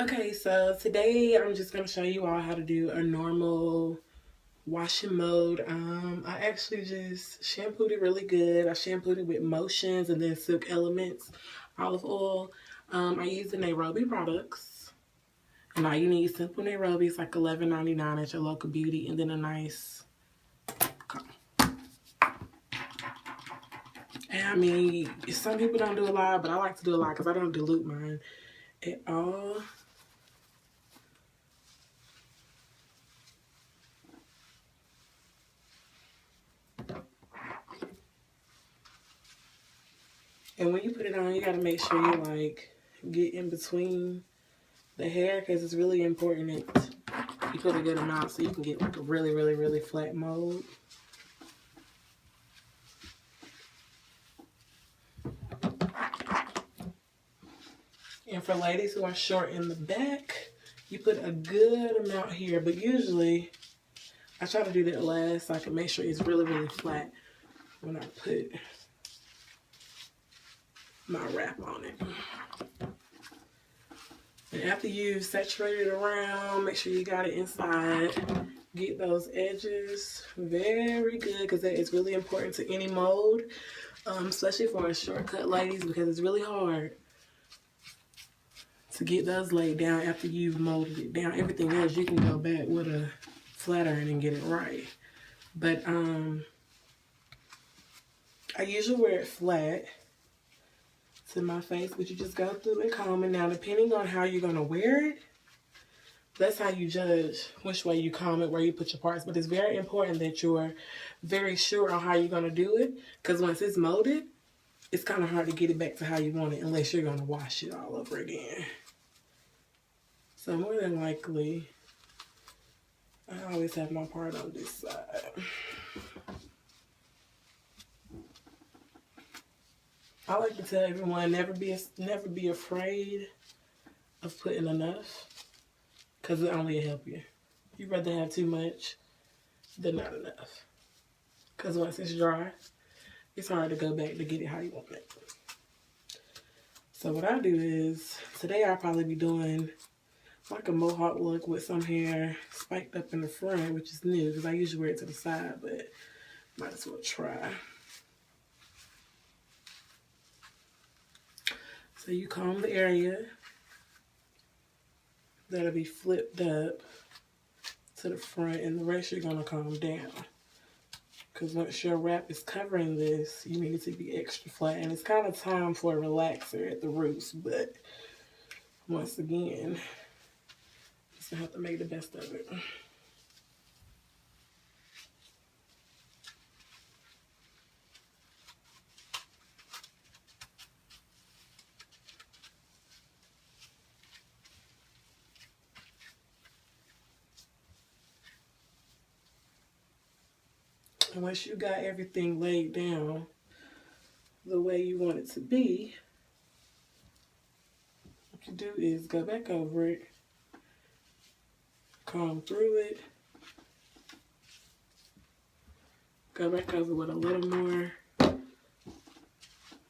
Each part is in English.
Okay, so today I'm just going to show you all how to do a normal washing mode. I actually just shampooed it really good. I shampooed it with Motions and then Silk Elements olive oil. I use the Nairobi products. And all you need is simple Nairobi. It's like $11.99 at your local beauty. And then a nice comb. And I mean, some people don't do a lot, but I like to do a lot because I don't dilute mine at all. And when you put it on, you got to make sure you like get in between the hair because it's really important that you put a good amount so you can get like a really flat mold. And for ladies who are short in the back, you put a good amount here, but usually I try to do that last so I can make sure it's really flat when I put my wrap on it. And after you've saturated it around, make sure you got it inside. Get those edges very good because that is really important to any mold, especially for us shortcut ladies because it's really hard to get those laid down after you've molded it down. Everything else you can go back with a flat iron and get it right. But I usually wear it flat to my face, but you just go through it combing. Now, depending on how you're going to wear it, that's how you judge which way you comb it, where you put your parts. But it's very important that you're very sure on how you're going to do it, because once it's molded, it's kind of hard to get it back to how you want it unless you're going to wash it all over again. So more than likely, I always have my part on this side. I like to tell everyone never be afraid of putting enough, because it only will help you. You'd rather have too much than not enough, because once it's dry, it's hard to go back to get it how you want it. So what I do is, today I'll probably be doing like a mohawk look with some hair spiked up in the front, which is new because I usually wear it to the side, but might as well try. So you comb the area that'll be flipped up to the front, and the rest you're going to comb down. Because once your wrap is covering this, you need it to be extra flat. And it's kind of time for a relaxer at the roots, but once again, just gonna have to make the best of it. And once you got everything laid down the way you want it to be, what you do is go back over it, comb through it, go back over with a little more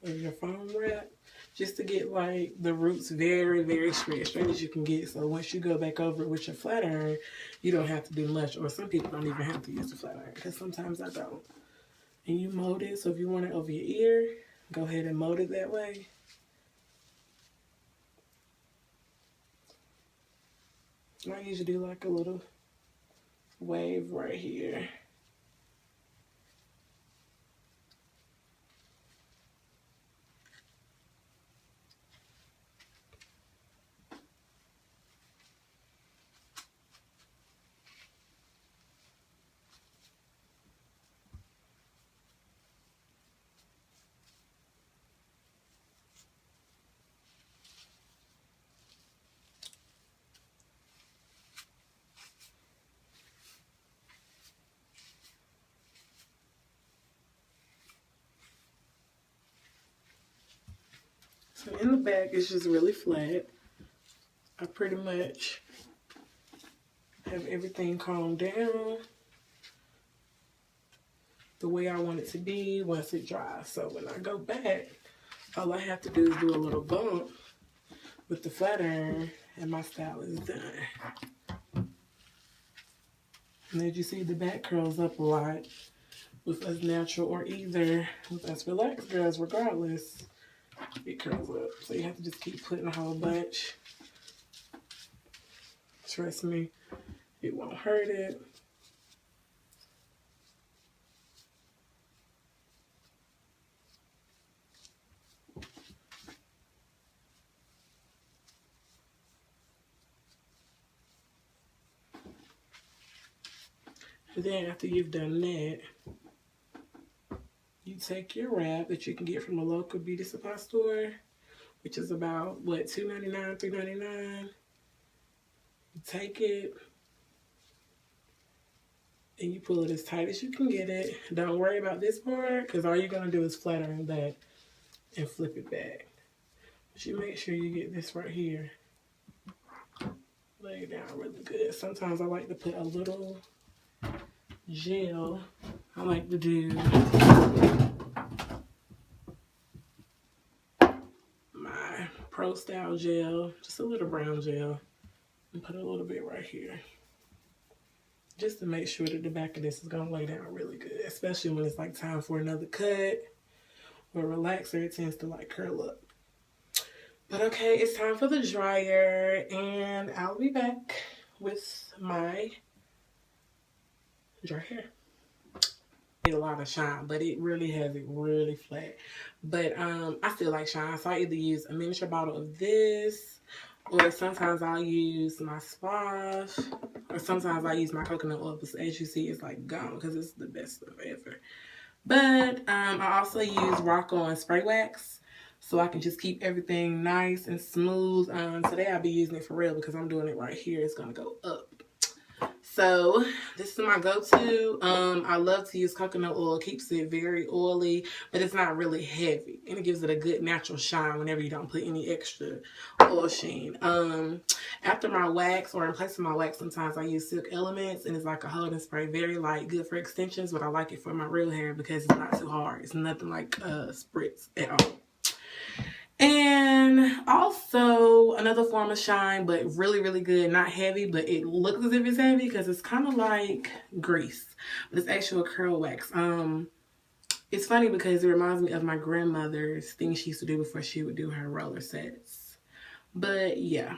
of your foam wrap, just to get like the roots very straight as you can get. So once you go back over it with your flat iron, you don't have to do much, or some people don't even have to use the flat iron, because sometimes I don't. And you mold it, so if you want it over your ear, go ahead and mold it that way. I usually do like a little wave right here. So in the back, it's just really flat. I pretty much have everything combed down the way I want it to be once it dries. So when I go back, all I have to do is do a little bump with the flat iron, and my style is done. And as you see, the back curls up a lot with us natural or either with us relaxed girls, regardless, it curls up. So you have to just keep putting a whole bunch. Trust me, it won't hurt it. And then after you've done that, you take your wrap that you can get from a local beauty supply store, which is about, what, $2.99, $3.99. You take it, and you pull it as tight as you can get it. Don't worry about this part, because all you're going to do is flatten it back and flip it back. But you make sure you get this right here. Lay it down really good. Sometimes I like to put a little gel. I like to do my Pro Style gel, just a little brown gel, and put a little bit right here. Just to make sure that the back of this is going to lay down really good, especially when it's like time for another cut or relaxer. It tends to like curl up. But okay, it's time for the dryer, and I'll be back with my dry hair. A lot of shine, but it really has it really flat. But I still like shine, so I either use a miniature bottle of this, or sometimes I'll use my splash, or sometimes I use my coconut oil. But as you see, it's like gone because it's the best stuff ever. But I also use Rock On spray wax, so I can just keep everything nice and smooth. Today I'll be using it for real because I'm doing it right here. It's gonna go up. So this is my go-to. I love to use coconut oil. It keeps it very oily, but it's not really heavy, and it gives it a good natural shine whenever you don't put any extra oil sheen. After my wax, or in place of my wax, sometimes I use Silk Elements, and it's like a holding spray, very light, good for extensions, but I like it for my real hair because it's not too hard. It's nothing like spritz at all. And also another form of shine, but really, really good. Not heavy, but it looks as if it's heavy because it's kind of like grease, but it's actual curl wax. It's funny because it reminds me of my grandmother's thing she used to do before she would do her roller sets. But yeah.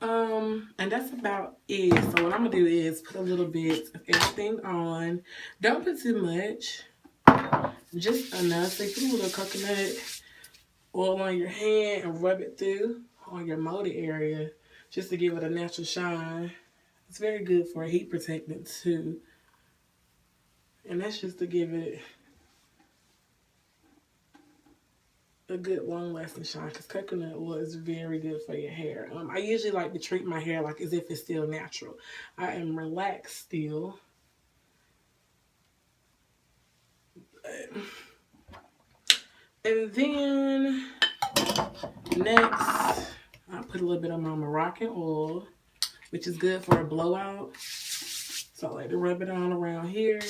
And that's about it. So what I'm gonna do is put a little bit of everything on. Don't put too much, just enough. So you put a little coconut oil on your hand and rub it through on your molded area just to give it a natural shine. It's very good for a heat protectant too. And that's just to give it a good long-lasting shine, because coconut oil is very good for your hair. I usually like to treat my hair like as if it's still natural. I am relaxed still. And then next, I put a little bit of my Moroccan oil, which is good for a blowout. So I like to rub it on around here.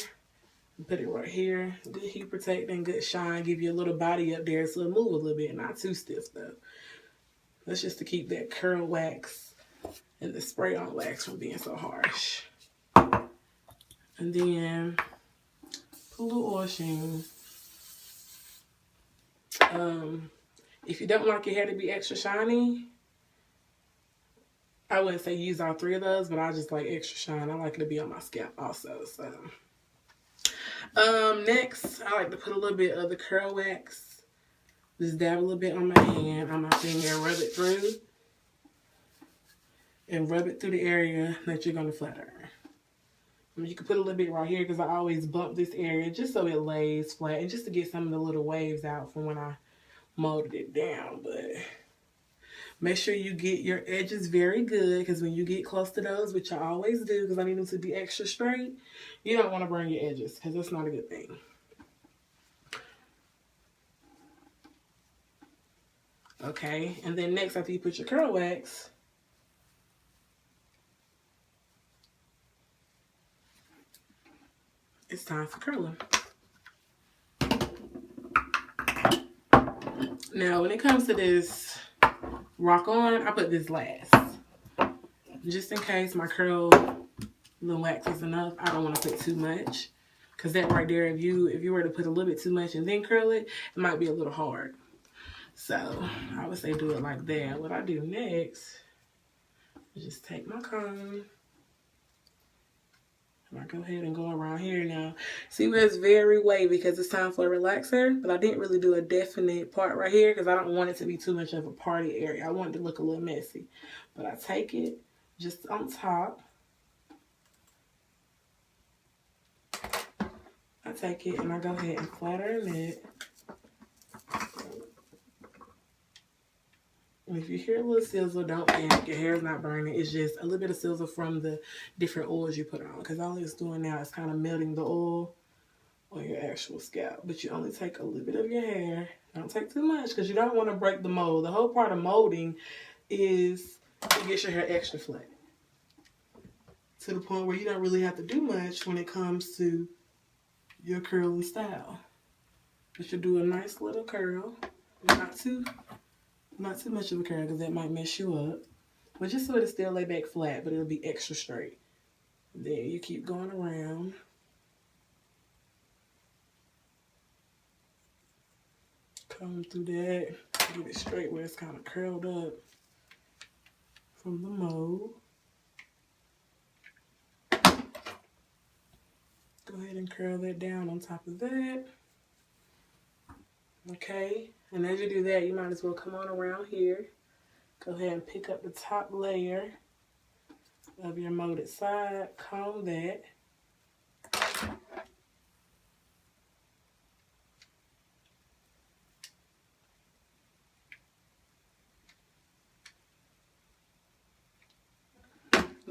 Put it right here. Good heat protecting, good shine. Give you a little body up there so it'll move a little bit. Not too stiff though. That's just to keep that curl wax and the spray on wax from being so harsh. And then put a little oil sheen. If you don't like your hair to be extra shiny, I wouldn't say use all three of those, but I just like extra shine. I like it to be on my scalp also. So next, I like to put a little bit of the curl wax. Just dab a little bit on my hand, on my finger, and rub it through. And rub it through the area that you're going to flat iron. I mean, you can put a little bit right here because I always bump this area just so it lays flat and just to get some of the little waves out from when I molded it down. But make sure you get your edges very good, because when you get close to those, which I always do because I need them to be extra straight, you don't want to burn your edges because that's not a good thing. Okay, and then next, after you put your curl wax, it's time for curling. Now, when it comes to this, rock on. I put this last. Just in case my curl little wax is enough. I don't want to put too much. Because that right there, if you were to put a little bit too much and then curl it, it might be a little hard. So I would say do it like that. What I do next is just take my comb. I go ahead and go around here now. See where it's very wavy because it's time for a relaxer. But I didn't really do a definite part right here because I don't want it to be too much of a party area. I want it to look a little messy. But I take it just on top. I take it and I go ahead and flatten it. If you hear a little sizzle, don't panic. Your hair is not burning. It's just a little bit of sizzle from the different oils you put on. Because all it's doing now is kind of melting the oil on your actual scalp. But you only take a little bit of your hair. Don't take too much because you don't want to break the mold. The whole part of molding is to get your hair extra flat. To the point where you don't really have to do much when it comes to your curl and style. But you do a nice little curl. Not too much of a curl because that might mess you up. But just so it'll still lay back flat, but it'll be extra straight. Then you keep going around. Comb through that. Get it straight where it's kind of curled up from the mold. Go ahead and curl that down on top of that. Okay, and as you do that, you might as well come on around here. Go ahead and pick up the top layer of your molded side, comb that.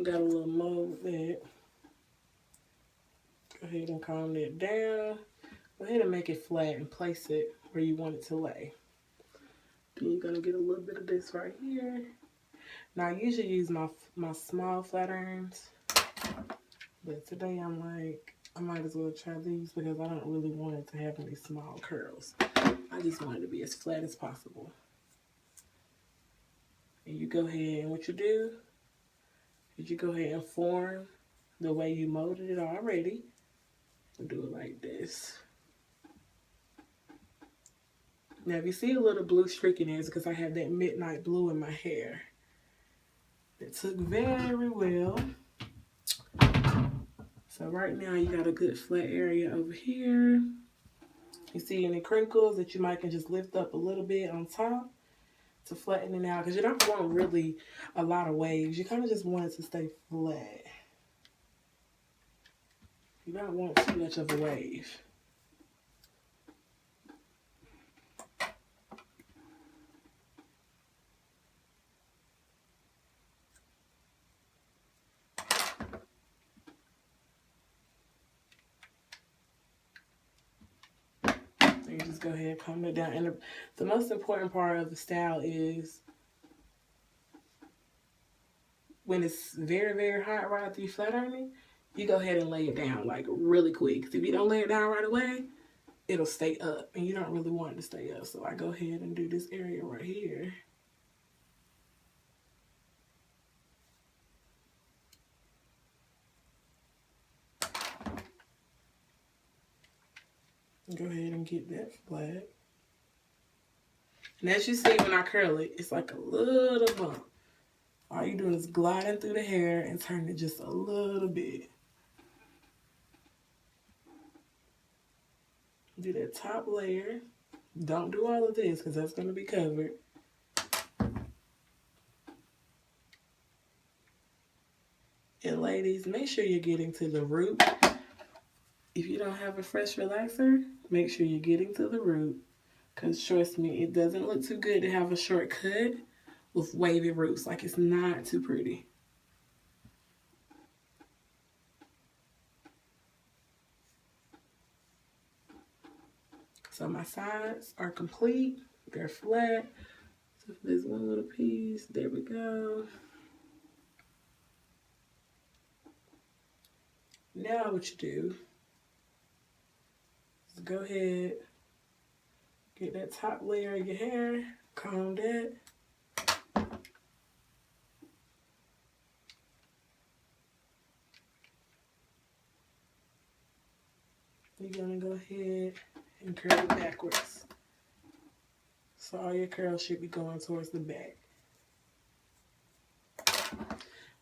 Got a little mold there. Go ahead and comb that down. Go ahead and make it flat and place it where you want it to lay. Then you're gonna get a little bit of this right here. Now I usually use my small flat irons, but today I'm like, I might as well try these because I don't really want it to have any small curls. I just want it to be as flat as possible. And you go ahead and what you do is you go ahead and form the way you molded it already. Do it like this. Now, if you see a little blue streak in there, it's because I have that midnight blue in my hair. It took very well. So right now, you got a good flat area over here. You see any crinkles that you might can just lift up a little bit on top to flatten it out. Because you don't want really a lot of waves. You kind of just want it to stay flat. You don't want too much of a wave. So you just go ahead and comb it down. And the most important part of the style is when it's very, very hot right after you flat iron, you go ahead and lay it down like really quick. Because if you don't lay it down right away, it'll stay up. And you don't really want it to stay up. So I go ahead and do this area right here. Go ahead and get that flat. And as you see when I curl it, it's like a little bump. All you're doing is gliding through the hair and turning it just a little bit. Do that top layer. Don't do all of this because that's going to be covered. And ladies, make sure you're getting to the root. If you don't have a fresh relaxer, make sure you're getting to the root. Because trust me, it doesn't look too good to have a shortcut with wavy roots. Like, it's not too pretty. So my sides are complete. They're flat. So if there's one little piece, there we go. Now what you do is go ahead, get that top layer of your hair, comb that. go ahead and curl it backwards. So all your curls should be going towards the back.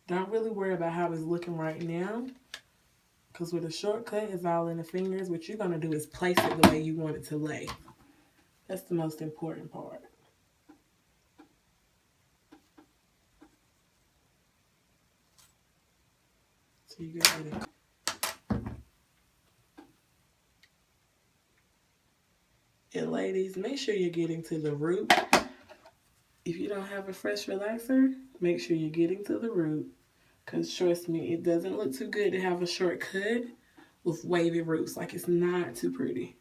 Don't really worry about how it's looking right now, because with a shortcut, it's all in the fingers. What you're going to do is place it the way you want it to lay. That's the most important part. So you go ahead and ladies, make sure you're getting to the root. If you don't have a fresh relaxer, make sure you're getting to the root. Because trust me, it doesn't look too good to have a shortcut with wavy roots. Like, it's not too pretty.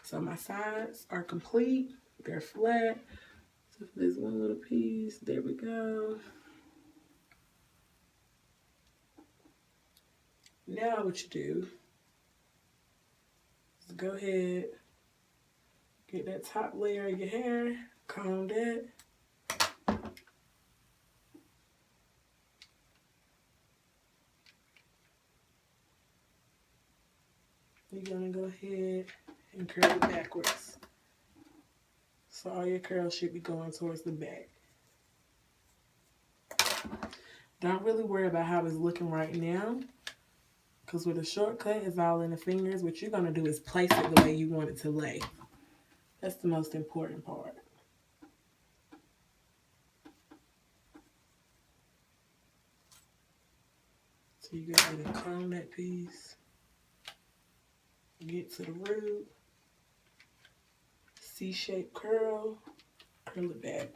So my sides are complete. They're flat. So if there's one little piece, there we go. Now what you do is go ahead, get that top layer of your hair, comb that. You're gonna go ahead and curl it backwards. So all your curls should be going towards the back. Don't really worry about how it's looking right now, because with a shortcut, it's all in the fingers. What you're gonna do is place it the way you want it to lay. That's the most important part. So you go ahead and comb that piece. Get to the root. C-shaped curl. Curl it back.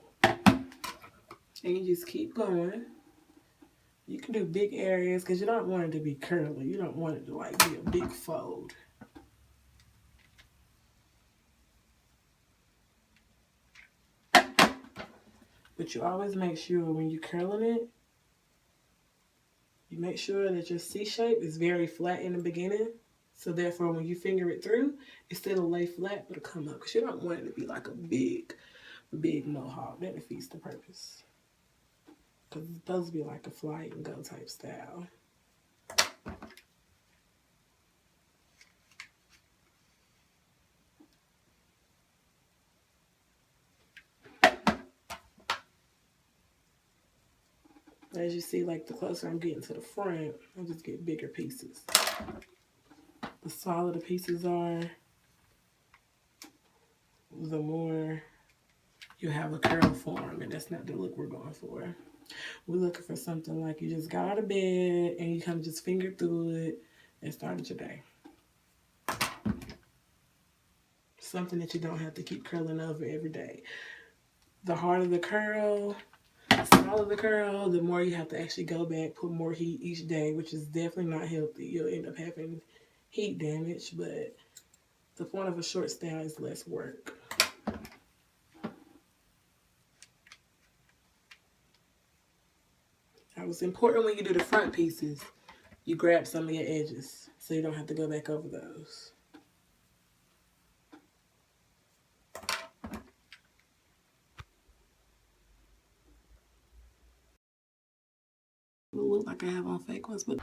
And you just keep going. You can do big areas because you don't want it to be curly. You don't want it to like be a big fold. But you always make sure when you're curling it, you make sure that your C shape is very flat in the beginning. So therefore, when you finger it through, it still lay flat, but it'll come up. Because you don't want it to be like a big, big mohawk. That defeats the purpose. Because it's supposed to be like a fly and go type style. As you see, like the closer I'm getting to the front, I just get bigger pieces. The smaller the pieces are, the more you have a curl form, and that's not the look we're going for. We're looking for something like you just got out of bed and you kind of just finger through it and started your day. Something that you don't have to keep curling over every day. The harder the curl, the smaller the curl, the more you have to actually go back, put more heat each day, which is definitely not healthy. You'll end up having heat damage, but the point of a short style is less work. Now, it's important when you do the front pieces, you grab some of your edges so you don't have to go back over those. It will look like I have on fake ones, but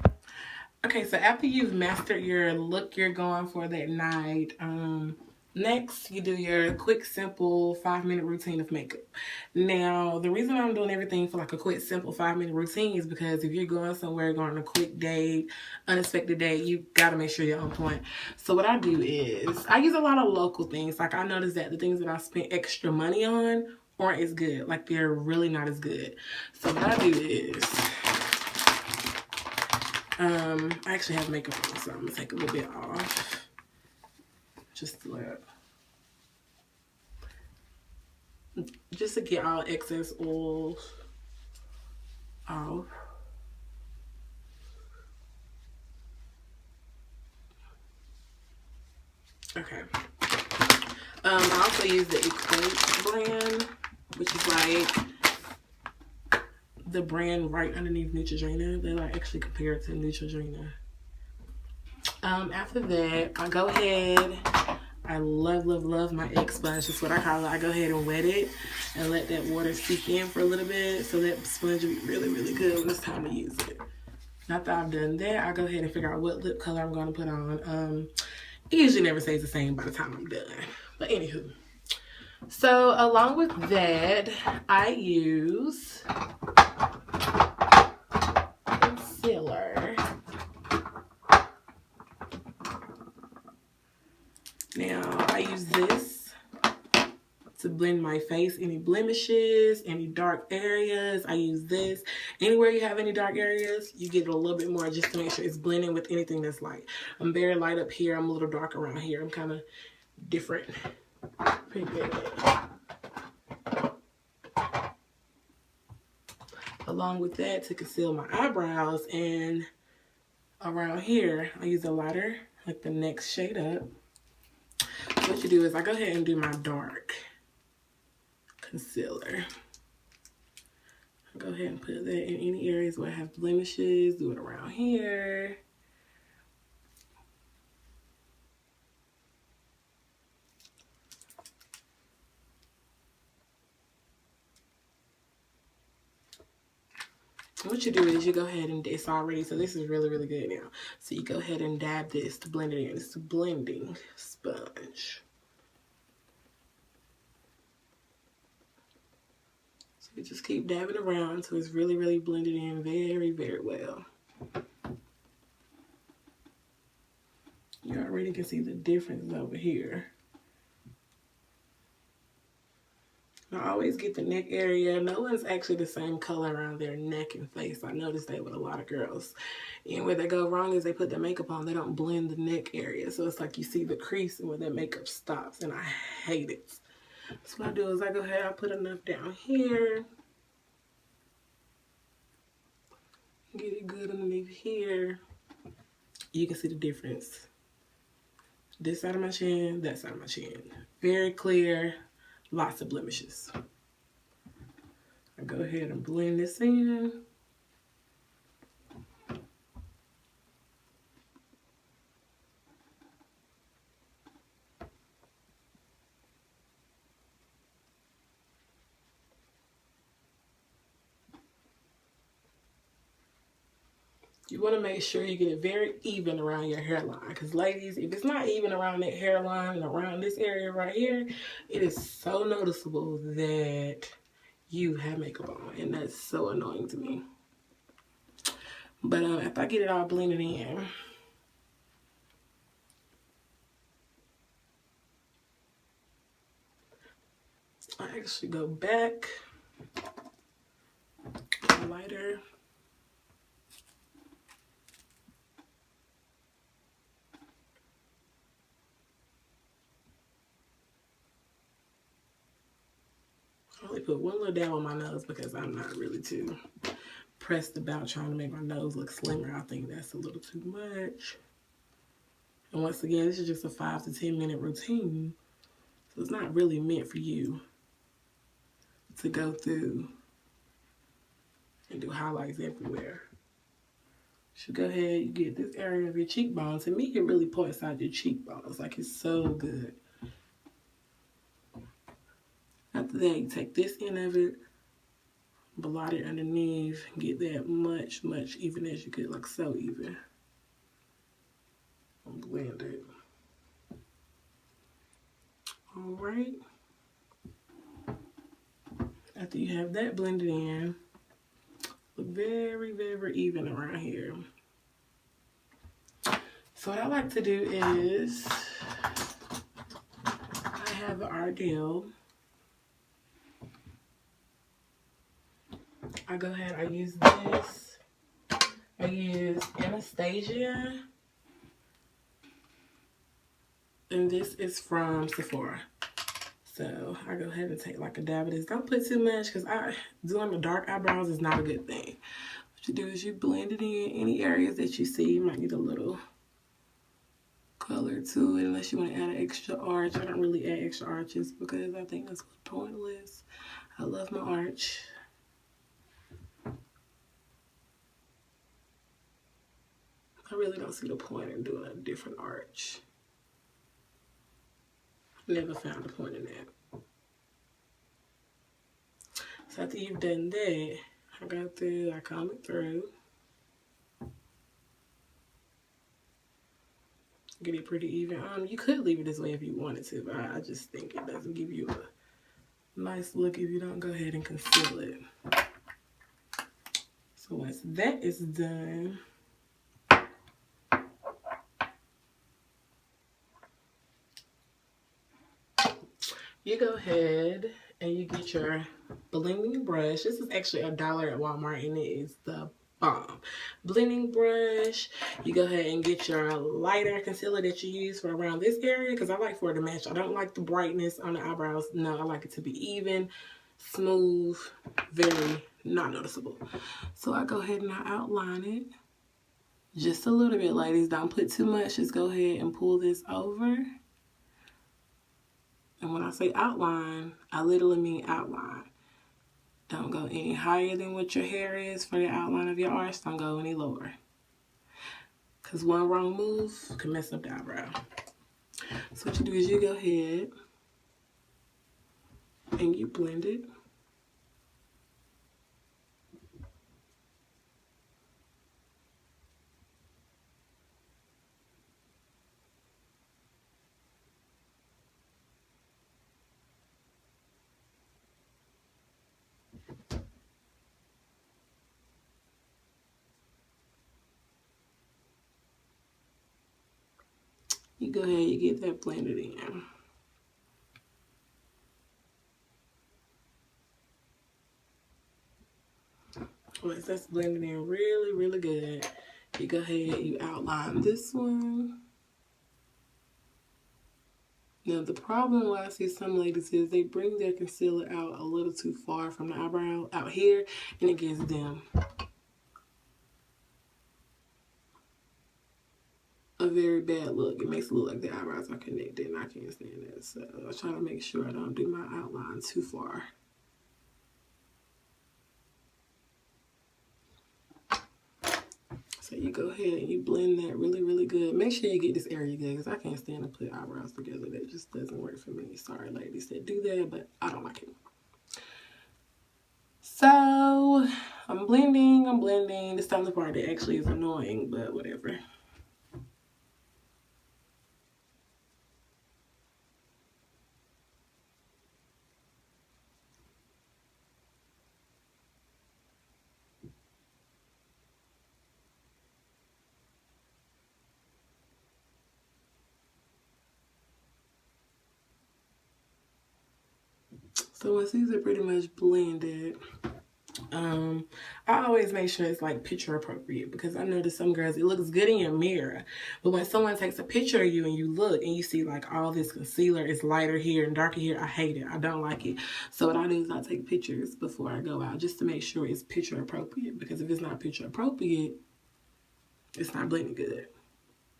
okay, so after you've mastered your look you're going for that night, next you do your quick, simple 5-minute routine of makeup. Now, the reason I'm doing everything for like a quick, simple 5-minute routine is because if you're going somewhere, going on a quick date, unexpected date, you gotta make sure you're on point. So what I do is, I use a lot of local things. Like I noticed that the things that I spent extra money on aren't as good. Like they're really not as good. So what I do is, I actually have makeup on, so I'm gonna take a little bit off. Just to get all excess oils off. Okay. I also use the Equate brand, which is like the brand right underneath Neutrogena. They like actually compare it to Neutrogena. After that, I go ahead, I love, love, love my egg sponge. That's what I call it. I go ahead and wet it and let that water seep in for a little bit, so that sponge will be really, really good when it's time to use it. Now that I've done that, I go ahead and figure out what lip color I'm going to put on. It usually never stays the same by the time I'm done. But anywho. So along with that, I use concealer. Now I use this to blend my face, any blemishes, any dark areas. I use this. Anywhere you have any dark areas, you get a little bit more just to make sure it's blending with anything that's light. I'm very light up here. I'm a little dark around here. I'm kind of different. Along with that, to conceal my eyebrows and around here, I use a lighter, like the next shade up. What you do is I go ahead and do my dark concealer. I go ahead and put that in any areas where I have blemishes. Do it around here. What you do is you go ahead and, it's already, so this is really, really good now. So you go ahead and dab this to blend it in. It's a blending sponge. So you just keep dabbing around until it's really, really blended in very, very well. You already can see the difference over here. I always get the neck area. No one's actually the same color around their neck and face. I noticed that with a lot of girls. And where they go wrong is they put their makeup on. They don't blend the neck area. So it's like you see the crease and where their makeup stops. And I hate it. So what I do is I go ahead, I put enough down here. Get it good underneath here. You can see the difference. This side of my chin, that side of my chin. Very clear. Lots of blemishes. I go ahead and blend this in. You want to make sure you get it very even around your hairline. Because ladies, if it's not even around that hairline and around this area right here, it is so noticeable that you have makeup on. And that's so annoying to me. But after I get it all blended in, I actually go back, lighter. I only put one little dab on my nose because I'm not really too pressed about trying to make my nose look slimmer. I think that's a little too much. And once again, this is just a 5 to 10 minute routine. So it's not really meant for you to go through and do highlights everywhere. You should go ahead, you get this area of your cheekbone. To me, it really points out your cheekbones. Like, it's so good. After that, you take this end of it, blot it underneath, get that much, much even as you could, like so even. And blend it. All right. After you have that blended in, look very, very even around here. So what I like to do is, I have an Ardell. I go ahead, I use this. I use Anastasia. And this is from Sephora. So I go ahead and take like a dab of this. Don't put too much because doing the dark eyebrows is not a good thing. What you do is you blend it in any areas that you see. You might need a little color to it unless you want to add an extra arch. I don't really add extra arches because I think that's pointless. I love my arch. I really don't see the point in doing a different arch. Never found a point in that. So after you've done that, I go through, I comb it through. Get it pretty even. You could leave it this way if you wanted to, but I just think it doesn't give you a nice look if you don't go ahead and conceal it. So once that is done, you go ahead and you get your blending brush. This is actually $1 at Walmart and it is the bomb. Blending brush. You go ahead and get your lighter concealer that you use for around this area because I like for it to match. I don't like the brightness on the eyebrows. No, I like it to be even, smooth, very not noticeable. So I go ahead and I outline it. Just a little bit, ladies. Don't put too much. Just go ahead and pull this over. And when I say outline, I literally mean outline. Don't go any higher than what your hair is for the outline of your arch. Don't go any lower. Because one wrong move can mess up the eyebrow. So what you do is you go ahead and you blend it. You go ahead, you get that blended in. Once that's blended in really, really good, you go ahead, you outline this one. Now the problem why I see some ladies is they bring their concealer out a little too far from the eyebrow out here and it gives them a very bad look. It makes it look like the eyebrows are connected and I can't stand that. So I try to make sure I don't do my outline too far. So you go ahead and you blend that really, really good. Make sure you get this area good because I can't stand to put eyebrows together. That just doesn't work for me. Sorry, ladies that do that, but I don't like it. So I'm blending. This time the part that actually is annoying, but whatever. So once these are pretty much blended, I always make sure it's like picture appropriate because I know that some girls, it looks good in your mirror, but when someone takes a picture of you and you look and you see like all this concealer is lighter here and darker here, I hate it. I don't like it. So what I do is I take pictures before I go out just to make sure it's picture appropriate, because if it's not picture appropriate, it's not blending good.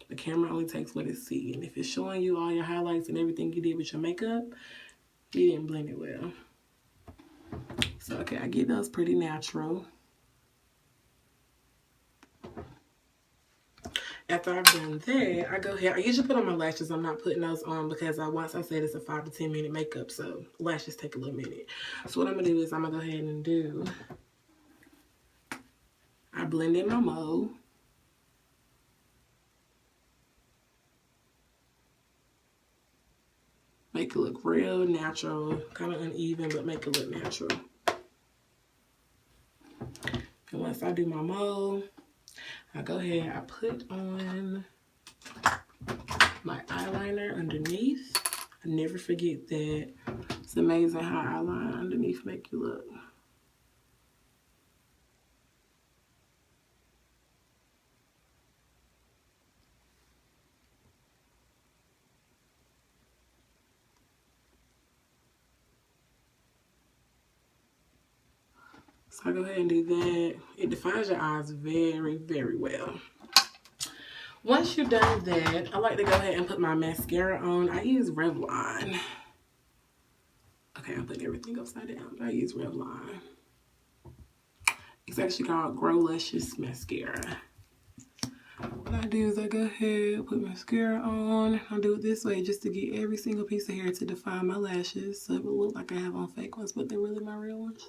The camera only takes what it sees, and if it's showing you all your highlights and everything you did with your makeup, you didn't blend it well. So, okay, I get those pretty natural. After I've done that, I go ahead. I usually put on my lashes. I'm not putting those on because once I said it's a 5 to 10 minute makeup, so lashes take a little minute. So what I'm going to do is I'm going to go ahead and do, I blend in my mole. Make it look real natural, kind of uneven, but make it look natural. And once I do my mole, I go ahead, I put on my eyeliner underneath. I never forget that. It's amazing how eyeliner underneath make you look. So I go ahead and do that. It defines your eyes very, very well. Once you're done that, I like to go ahead and put my mascara on. I use Revlon. Okay, I'm putting everything upside down. I use Revlon. It's actually called Grow Luscious Mascara. what I do is I go ahead, put mascara on. I do it this way just to get every single piece of hair to define my lashes, so it will look like I have on fake ones, but they're really my real ones.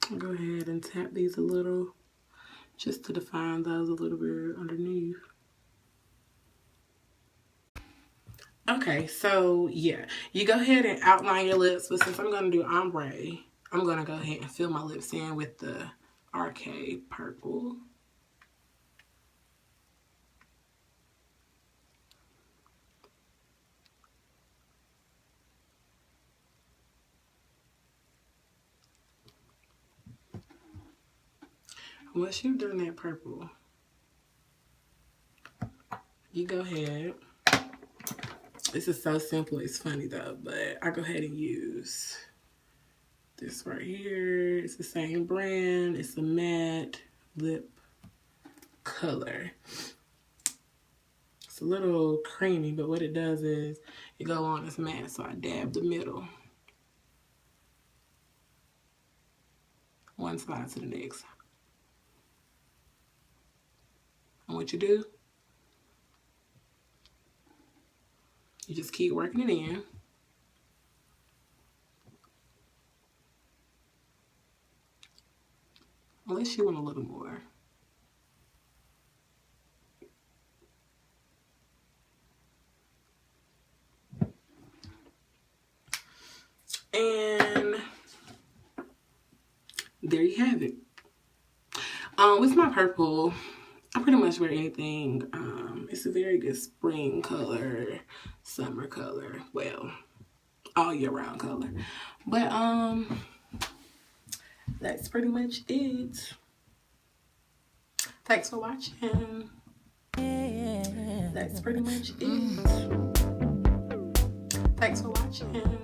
I'll go ahead and tap these a little just to define those a little bit underneath. Okay, so yeah, you go ahead and outline your lips, but since I'm going to do ombre, I'm going to go ahead and fill my lips in with the Arcade Purple. Once you've done that purple, you go ahead. This is so simple, it's funny though, but I go ahead and use this right here. It's the same brand. It's a matte lip color. It's a little creamy, but what it does is it go on as matte, so I dab the middle. One side to the next. And what you do, you just keep working it in. Unless you want a little more. And there you have it. With my purple, I pretty much wear anything. It's a very good spring color, summer color, well, all year round color. But that's pretty much it. Thanks for watching. That's pretty much it. Thanks for watching.